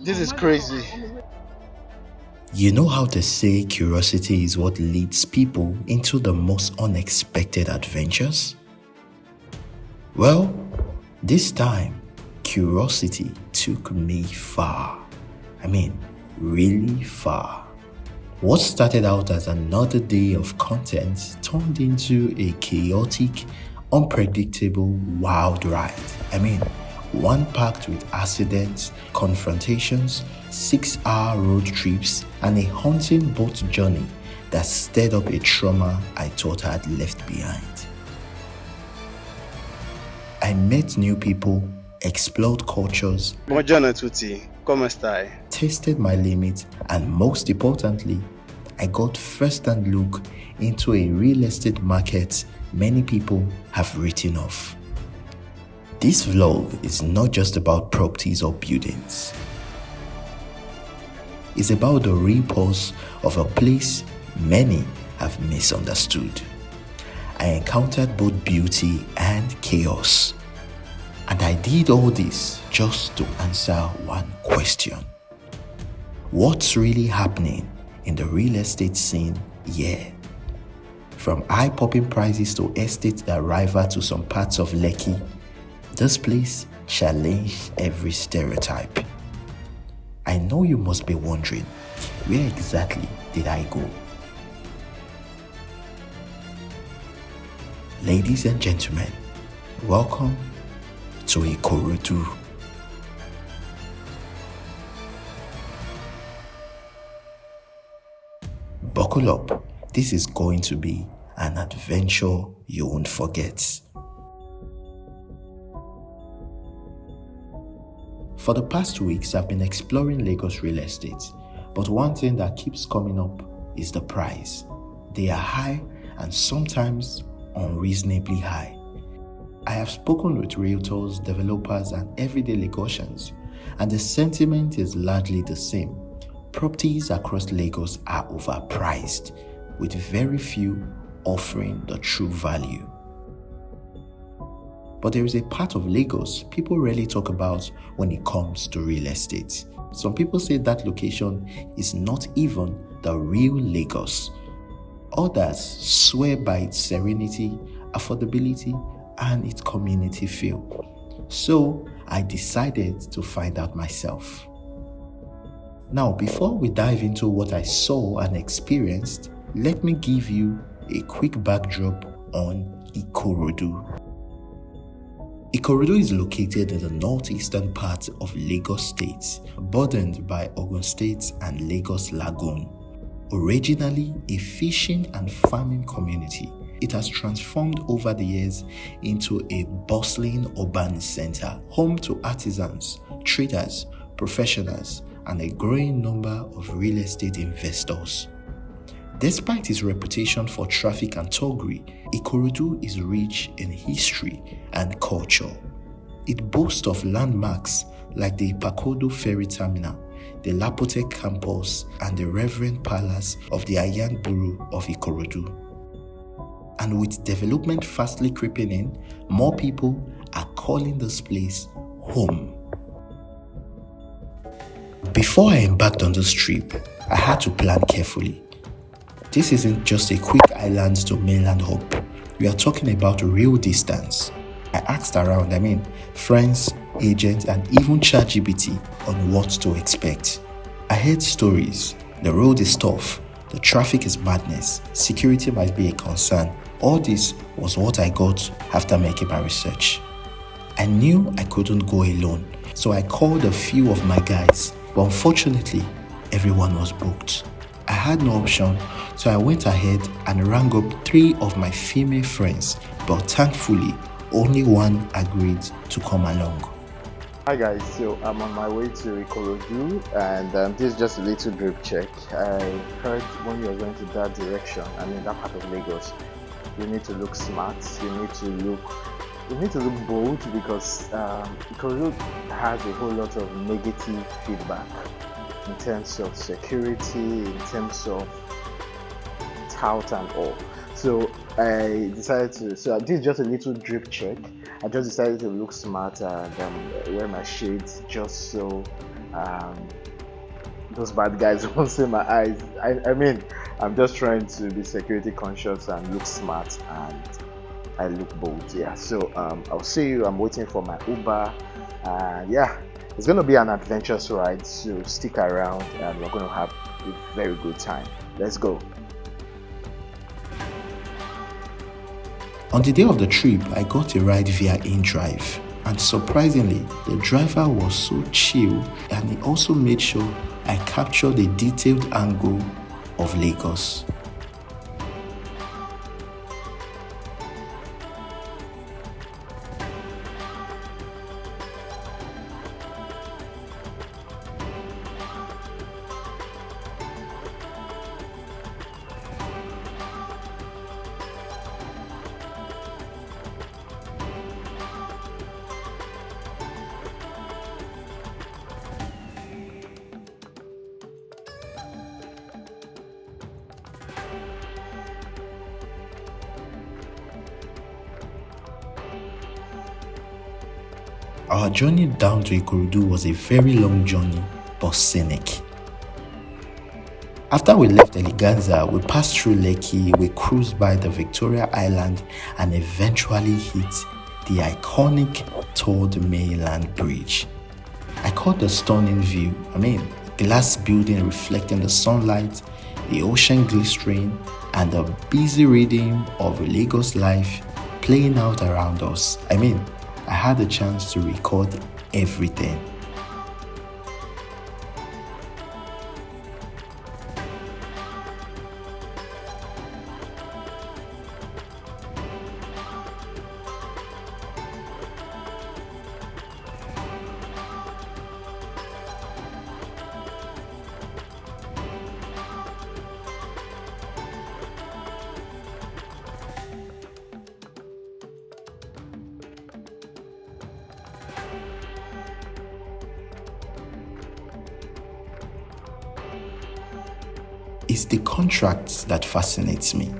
This is crazy. You know how they say curiosity is what leads people into the most unexpected adventures? Well, this time, curiosity took me far. I mean, really far. What started out as another day of content turned into a chaotic, unpredictable, wild ride. I mean, one packed with accidents, confrontations, 6-hour road trips, and a haunting boat journey that stirred up a trauma I thought I had left behind. I met new people, explored cultures, Buongiorno a tutti, come stai? tested my limits, and most importantly, I got first-hand look into a real estate market many people have written off. This vlog is not just about properties or buildings. It's about the real pulse of a place many have misunderstood. I encountered both beauty and chaos. And I did all this just to answer one question. What's really happening in the real estate scene here? From eye-popping prices to estates that rival to some parts of Lekki, this place challenged every stereotype. I know you must be wondering, where exactly did I go? Ladies and gentlemen, welcome to Ikorodu. Buckle up, this is going to be an adventure you won't forget. For the past 2 weeks, I've been exploring Lagos real estate, but one thing that keeps coming up is the price. They are high and sometimes unreasonably high. I have spoken with realtors, developers, and everyday Lagosians, and the sentiment is largely the same. Properties across Lagos are overpriced, with very few offering the true value. But there is a part of Lagos people rarely talk about when it comes to real estate. Some people say that location is not even the real Lagos. Others swear by its serenity, affordability, and its community feel. So I decided to find out myself. Now, before we dive into what I saw and experienced, let me give you a quick backdrop on Ikorodu. Ikorodu is located in the northeastern part of Lagos State, bordered by Ogun State and Lagos Lagoon. Originally a fishing and farming community, it has transformed over the years into a bustling urban center, home to artisans, traders, professionals, and a growing number of real estate investors. Despite its reputation for traffic and thuggery, Ikorodu is rich in history and culture. It boasts of landmarks like the Ipakodo Ferry Terminal, the Lapotek Campus, and the Reverend Palace of the Ayan Borough of Ikorodu. And with development fastly creeping in, more people are calling this place home. Before I embarked on this trip, I had to plan carefully. This isn't just a quick island to mainland hop. We are talking about real distance. I asked around, friends, agents, and even ChatGPT on what to expect. I heard stories. The road is tough. The traffic is madness. Security might be a concern. All this was what I got after making my research. I knew I couldn't go alone, so I called a few of my guys, but unfortunately, everyone was booked. I had no option, so I went ahead and rang up 3 of my female friends, but thankfully, only one agreed to come along. Hi guys, so I'm on my way to Ikorodu, and this is just a little drip check. I heard when you're going to that direction, that part of Lagos, you need to look smart, you need to look bold, because Ikorodu has a whole lot of negative feedback in terms of security, in terms of tout and all. So I decided to, so this is just a little drip check. I just decided to look smart and wear my shades just so Um, those bad guys won't see my eyes. I mean, I'm just trying to be security conscious and look smart, and I look bold. Yeah. So I'll see you. I'm waiting for my Uber. Yeah, it's gonna be an adventurous ride. So stick around, and we're gonna have a very good time. Let's go. On the day of the trip, I got a ride via InDrive, and surprisingly, the driver was so chill, and he also made sure I captured a detailed angle of Lagos. Our journey down to Ikorodu was a very long journey, but scenic. After we left Eleganza, we passed through Lekki, we cruised by the Victoria Island, and eventually hit the iconic tall Mainland Bridge. I caught the stunning view. Glass building reflecting the sunlight, the ocean glistering, and the busy rhythm of Lagos life playing out around us. I had the chance to record everything. It's the contrast that fascinates me.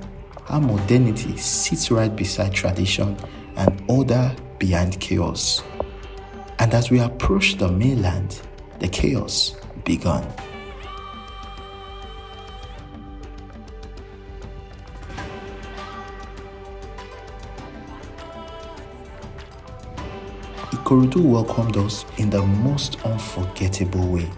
How modernity sits right beside tradition and order behind chaos. And as we approach the mainland, the chaos began. Ikorodu welcomed us in the most unforgettable way.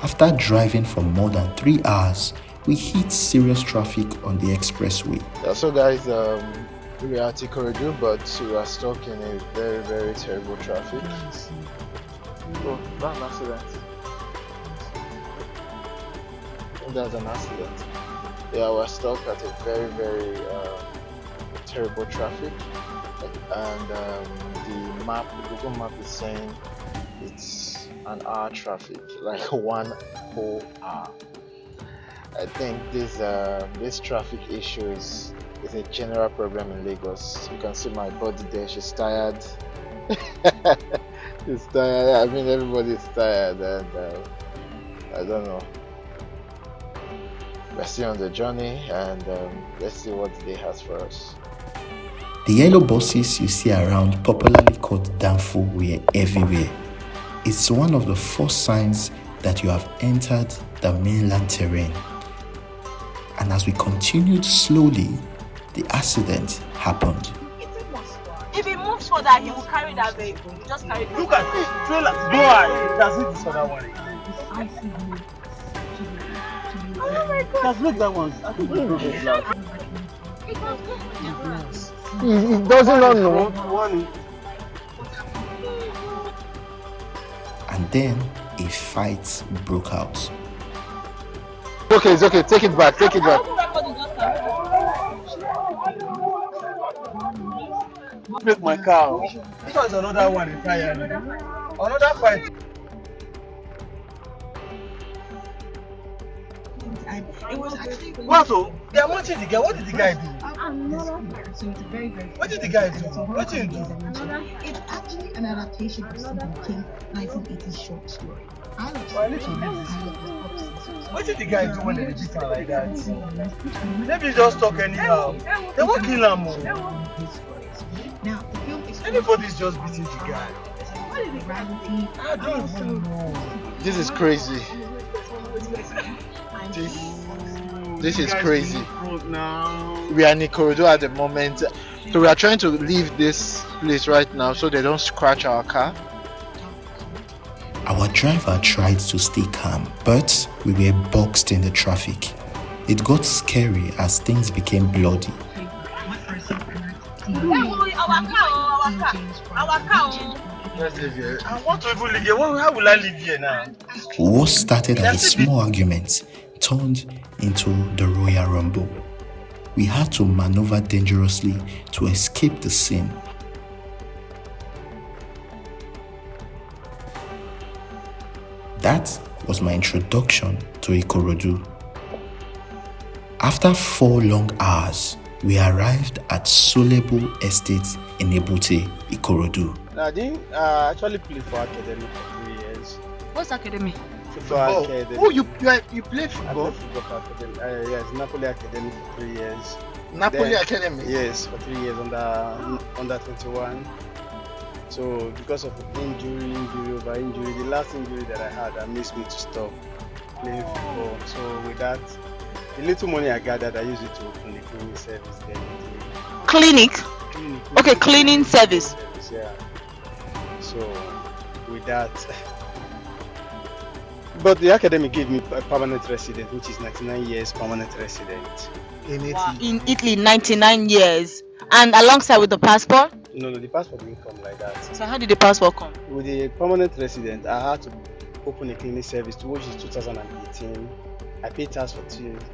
After driving for more than 3 hours, we hit serious traffic on the expressway. So guys, we are at Ikorodu, but we are stuck in a very, very terrible traffic. Oh, that's an accident. There's an accident. Yeah, we're stuck at a very, very terrible traffic, and the Google map is saying it's an hour traffic, like 1 whole hour. I think this traffic issue is a general problem in Lagos. You can see my body there. She's tired. She's tired. Everybody's tired, and I don't know. We're still on the journey, and let's see what the day has for us. The yellow buses you see around, popularly called Danfo, were everywhere. It's one of the first signs that you have entered the mainland terrain. And as we continued slowly, the accident happened. If he moves further, he will carry that vehicle. Just carry the Look at this trailer. Go ahead. That's it. This other one. Oh my God. Just look that one. I think He doesn't know. And then a fight broke out. Okay, it's okay. Take it back. Take it back. Break my car. This one's another one entirely. Another fight. It was actually What? So they are watching the guy. What did the guy do? So it's very, very. What did the guy do? What did he do? It's actually an adaptation of Stephen King's 1980s short story. I love Well, I need to read this. What did the guy do when they beat him like that? Maybe he just talk anyhow. They won't kill him. Now, the film is Anybody's just beating the guy. morality, I don't even know. This is crazy. This is crazy. Now. We are in Ikorodu at the moment. So we are trying to leave this place right now so they don't scratch our car. Our driver tried to stay calm, but we were boxed in the traffic. It got scary as things became bloody. Let's leave here. I want to even live here. How will I live here now? What started as a small argument turned into the Royal Rumble. We had to maneuver dangerously to escape the scene. That was my introduction to Ikorodu. After 4 long hours, we arrived at Solebo Estate in Ebute, Ikorodu. I didn't actually play for academy for 3 years. What's academy? Football academy. Oh, you play I football? played football for academy. Yes, Napoli Academy for 3 years. Napoli Then- Academy? Yes, for 3 years under 21. So because of injury over injury, the last injury that I had that makes me to stop playing football. So with that, the little money I gathered, I used it to open the cleaning service then. Clinic. Cleaning, Okay, cleaning service. Yeah. So with that, but the academy gave me a permanent resident, which is 99 years permanent resident. In Italy. Wow. In Italy, 99 years. And alongside with the passport? No, the passport didn't come like that. So how did the passport come? With the permanent resident, I had to open a cleaning service, which is 2018. I paid tax for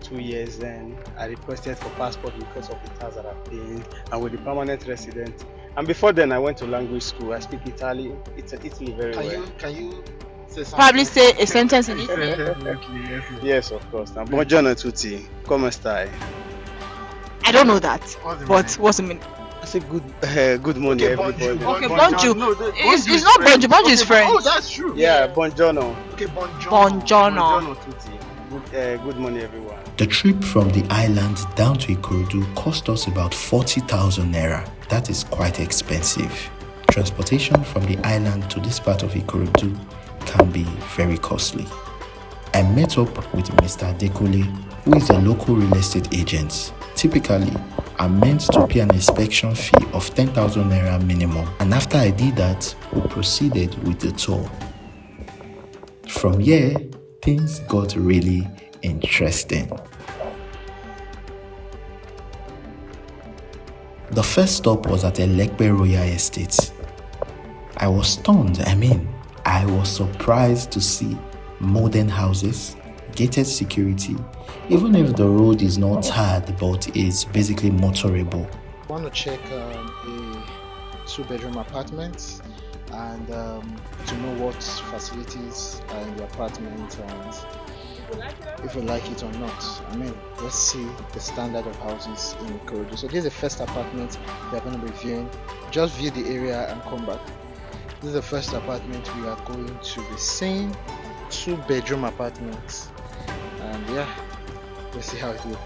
2 years. Then I requested for passport because of the tax that I paid. And with the permanent resident, and before then, I went to language school. I speak Italy very well. Can you say something? Probably say a sentence in Italy. Yes, of course. Now, buongiorno tutti. Come stai? I don't know that. What's the But meaning? what's the meaning? I say good morning, everybody. Okay, bonjour. It's not bonjour. Bonjour is French. Oh, that's true. Yeah, buongiorno. Okay, buongiorno. Buongiorno. Tutti. Good morning, everyone. The trip from the island down to Ikorodu cost us about 40,000 naira. That is quite expensive. Transportation from the island to this part of Ikorodu can be very costly. I met up with Mr. Dekule, who is a local real estate agent. Typically, I'm meant to pay an inspection fee of 10,000 naira minimum, and after I did that, we proceeded with the tour. From here, things got really interesting. The first stop was at Lekki Royal Estate. I was stunned. I was surprised to see modern houses, gated security, even if the road is not tarred but is basically motorable. I want to check a 2-bedroom apartment and to know what facilities are in the apartment and if we like it or not. Let's see the standard of houses in Ikorodu. So this is the first apartment we are going to be viewing. Just view the area and come back. This is the first apartment we are going to be seeing. 2-bedroom apartment, and yeah, let's see how it looks.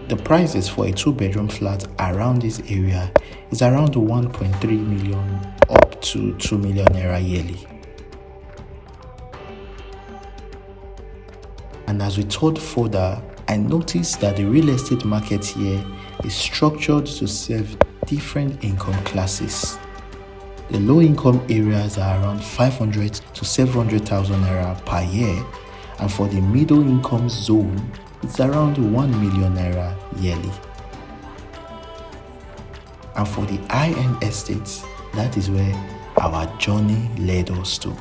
The prices for a 2-bedroom flat around this area is around 1.3 million up to 2 million naira yearly. And as we toured further, I noticed that the real estate market here is structured to serve different income classes. The low income areas are around 500 to 700,000 naira per year, and for the middle income zone, it's around 1 million naira yearly. And for the high-end estates, that is where our journey led us to.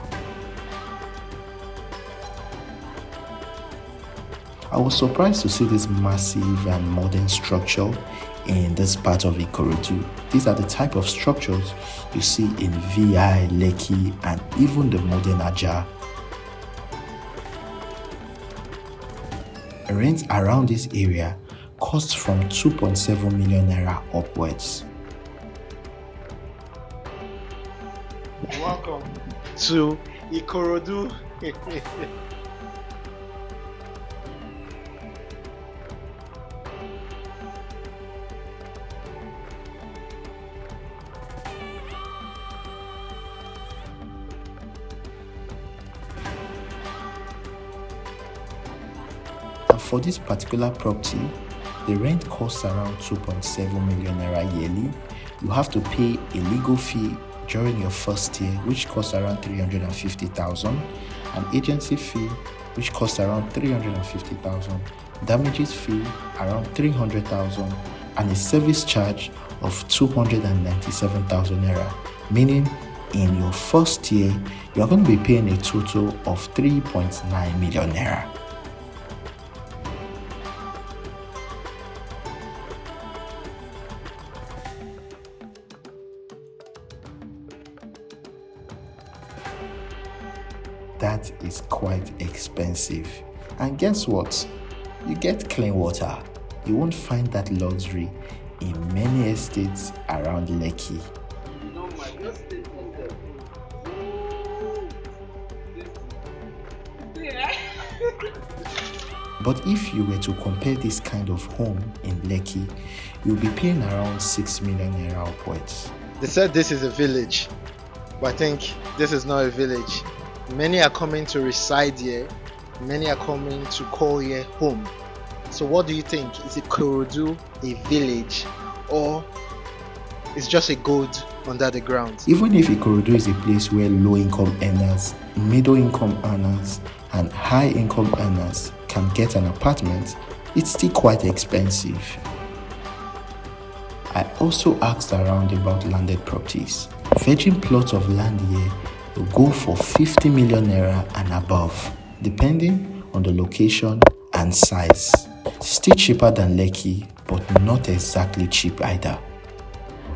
I was surprised to see this massive and modern structure in this part of Ikorodu. These are the type of structures you see in VI, Lekki, and even the modern Aja. rent around this area costs from 2.7 million naira upwards. Welcome to Ikorodu. And for this particular property, the rent costs around 2.7 million naira yearly. You have to pay a legal fee during your first year, which costs around 350,000, an agency fee, which costs around 350,000, damages fee around 300,000, and a service charge of 297,000 naira. Meaning, in your first year, you are going to be paying a total of 3.9 million naira. That is quite expensive. And guess what? You get clean water. You won't find that luxury in many estates around Lekki. But if you were to compare this kind of home in Lekki, you'll be paying around 6 million naira upwards. They said this is a village, but I think this is not a village. Many are coming to reside here. Many are coming to call here home. So what do you think? Is Ikorodu a village, or it's just a gold under the ground? Even if Ikorodu is a place where low-income earners, middle-income earners, and high-income earners can get an apartment, it's still quite expensive. I also asked around about landed properties. Virgin plots of land here will go for 50 million naira and above, depending on the location and size. Still cheaper than Lekki, but not exactly cheap either.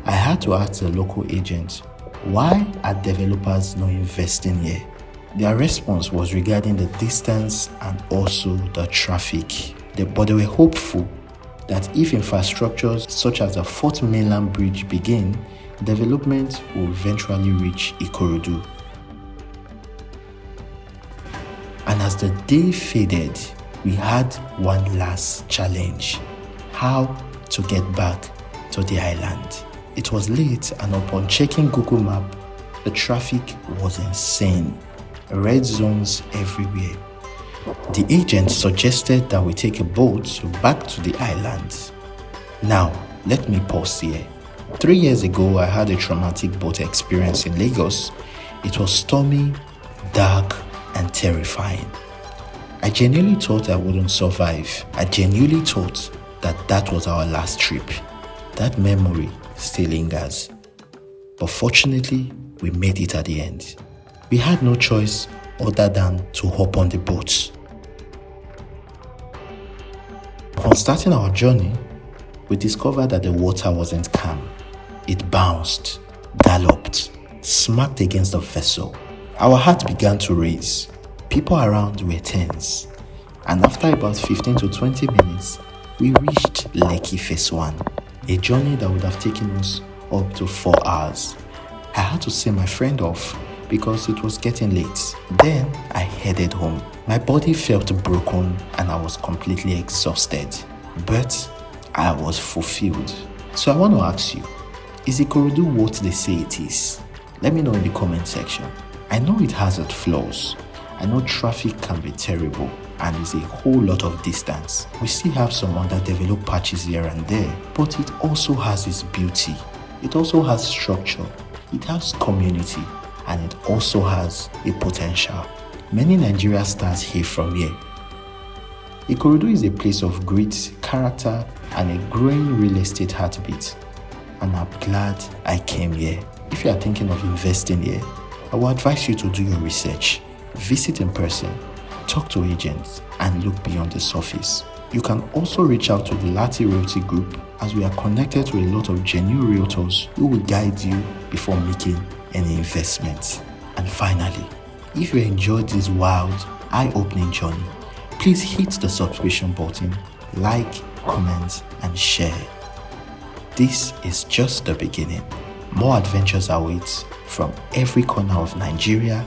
I had to ask the local agent, why are developers not investing here? Their response was regarding the distance and also the traffic. But they were hopeful that if infrastructures such as the 4th Mainland Bridge begin, development will eventually reach Ikorodu. And as the day faded, we had one last challenge: how to get back to the island. It was late, and upon checking Google Map, the traffic was insane. Red zones everywhere. The agent suggested that we take a boat back to the island. Now, let me pause here. 3 years ago, I had a traumatic boat experience in Lagos. It was stormy, dark, and terrifying. I genuinely thought I wouldn't survive. I genuinely thought that was our last trip. That memory still lingers. But fortunately, we made it at the end. We had no choice other than to hop on the boat. Upon starting our journey, we discovered that the water wasn't calm. It bounced, galloped, smacked against the vessel. Our heart began to race. People around were tense. And after about 15 to 20 minutes, we reached Lekki Phase 1, a journey that would have taken us up to 4 hours. I had to send my friend off because it was getting late. Then I headed home. My body felt broken and I was completely exhausted. But I was fulfilled. So I want to ask you, is Ikorodu what they say it is? Let me know in the comment section. I know it has its flaws. I know traffic can be terrible and is a whole lot of distance. We still have some underdeveloped patches here and there, but it also has its beauty. It also has structure. It has community, and it also has a potential. Many Nigeria stars hail from here. Ikorodu is a place of grit, character, and a growing real estate heartbeat. And I'm glad I came here. If you are thinking of investing here, I will advise you to do your research. Visit in person, talk to agents, and look beyond the surface. You can also reach out to the Lati Realty Group, as we are connected to a lot of genuine realtors who will guide you before making any investments. And finally, if you enjoyed this wild, eye-opening journey, Please hit the subscription button, like, comment, and share. This is just the beginning. More adventures await from every corner of Nigeria,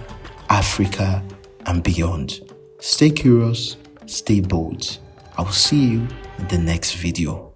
Africa, and beyond. Stay curious, stay bold. I'll see you in the next video.